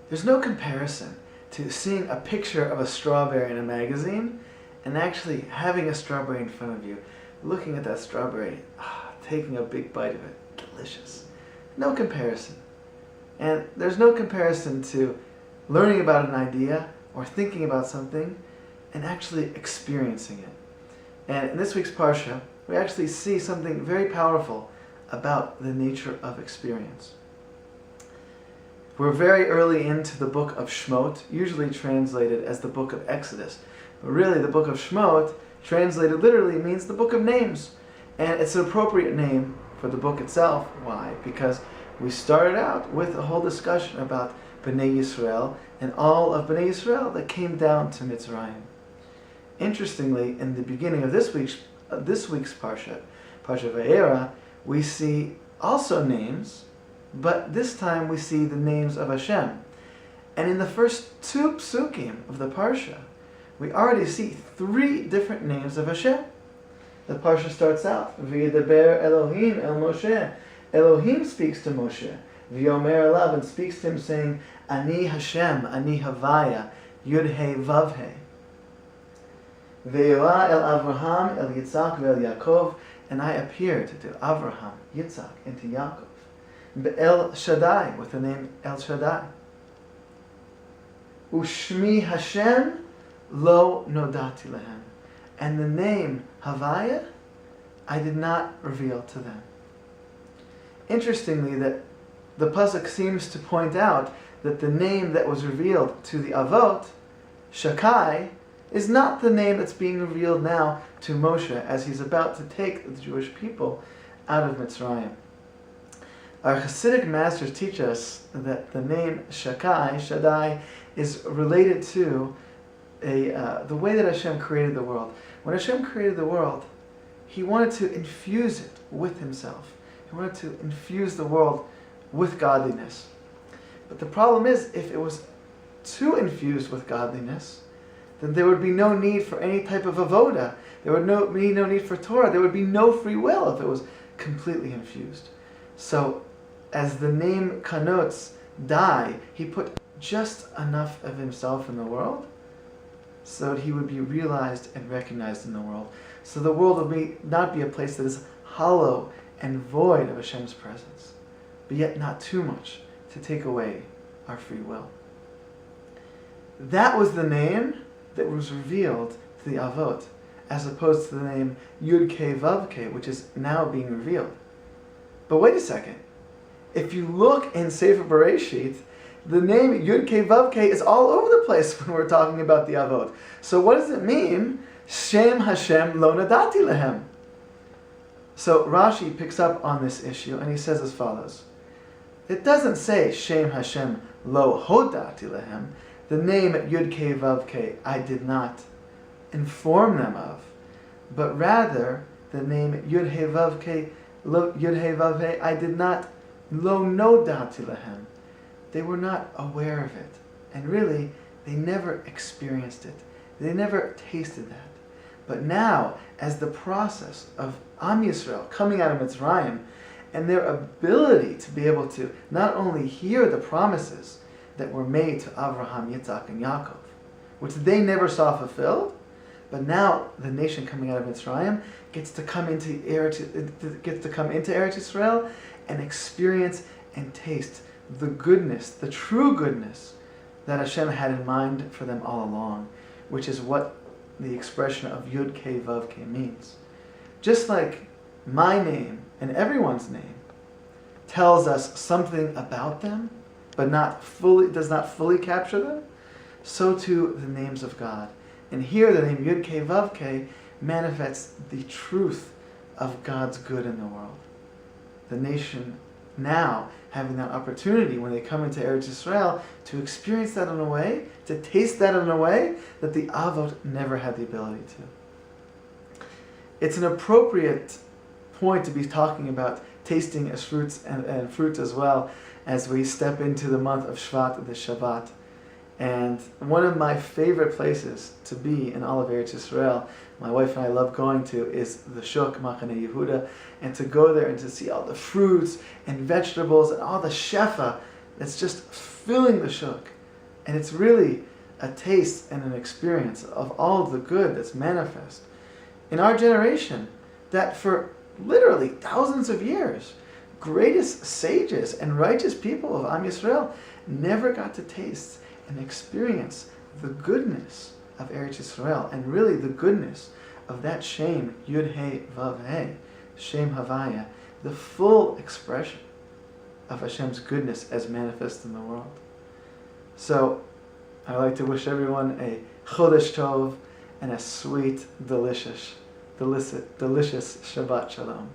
There's no comparison to seeing a picture of a strawberry in a magazine and actually having a strawberry in front of you, looking at that strawberry, taking a big bite of it. Delicious. No comparison. And there's no comparison to learning about an idea or thinking about something and actually experiencing it. And in this week's Parsha, we actually see something very powerful about the nature of experience. We're very early into the book of Shmot, usually translated as the book of Exodus. But really, the book of Shmot, translated literally, means the book of names. And it's an appropriate name for the book itself. Why? Because we started out with a whole discussion about Bnei Yisrael and all of Bnei Yisrael that came down to Mitzrayim. Interestingly, in the beginning of this week's Parshat VaYerah, we see also names, but this time we see the names of Hashem. And in the first two psukim of the Parsha, we already see three different names of Hashem. The Parsha starts out, V'yidaber Elohim el Moshe. Elohim speaks to Moshe. V'yomer elav, and speaks to him saying, Ani Hashem, Ani Havaya, Yud He Vav He. Ve'yora el Avraham, el Yitzhak, ve'el Yaakov, and I appeared to Avraham, Yitzhak, and to Yaakov. Be'el Shaddai, with the name El Shaddai. Ushmi Hashem lo nodati lehem. And the name Havaya, I did not reveal to them. Interestingly, that the pasuk seems to point out that the name that was revealed to the Avot, Shakai, is not the name that's being revealed now to Moshe as he's about to take the Jewish people out of Mitzrayim. Our Hasidic masters teach us that the name Shakai, Shaddai, is related to the way that Hashem created the world. When Hashem created the world, He wanted to infuse it with Himself. He wanted to infuse the world with godliness. But the problem is, if it was too infused with godliness, then there would be no need for any type of avoda. There would be no need for Torah. There would be no free will if it was completely infused. So, as the name connotes die, He put just enough of Himself in the world so that He would be realized and recognized in the world. So the world will not be a place that is hollow and void of Hashem's presence, but yet not too much to take away our free will. That was the name that was revealed to the Avot, as opposed to the name Yud Ke Vav Ke, which is now being revealed. But wait a second. If you look in Sefer Bereshit, the name Yud Ke Vav Ke is all over the place when we're talking about the Avot. So what does it mean? Shem Hashem lo nadati lehem. So Rashi picks up on this issue and he says as follows. It doesn't say Shem Hashem lo hodati lehem. The name Yud Ke Vav Ke I did not inform them of, but rather the name Yud He Vav Ke Yud He Vav He I did not lo nodati lehem. They were not aware of it, and really they never experienced it. They never tasted that. But now, as the process of Am Yisrael coming out of Mitzrayim and their ability to be able to not only hear the promises that were made to Avraham, Yitzhak, and Yaakov, which they never saw fulfilled, but now the nation coming out of Mitzrayim gets to come into Eretz Yisrael and experience and taste the goodness, the true goodness that Hashem had in mind for them all along, which is what the expression of Yud Ke Vav Ke means. Just like my name and everyone's name tells us something about them, but does not fully capture them, so too the names of God. And here the name Yud Ke Vav Ke manifests the truth of God's good in the world. The nation now having that opportunity when they come into Eretz Yisrael to experience that in a way, to taste that in a way that the Avot never had the ability to. It's an appropriate point to be talking about tasting as fruits and fruits as well as we step into the month of Shvat, the Shabbat. And one of my favorite places to be in all of Eretz Yisrael, my wife and I love going to, is the Shuk, Machane Yehuda, and to go there and to see all the fruits and vegetables and all the shefa that's just filling the Shuk. And it's really a taste and an experience of all the good that's manifest in our generation, that for literally thousands of years, greatest sages and righteous people of Am Yisrael never got to taste and experience the goodness of Eretz Yisrael, and really the goodness of that Shem, Yud He Vav He, Shem Havaya, the full expression of Hashem's goodness as manifest in the world. So, I'd like to wish everyone a Chodesh Tov and a sweet, delicious Shabbat Shalom.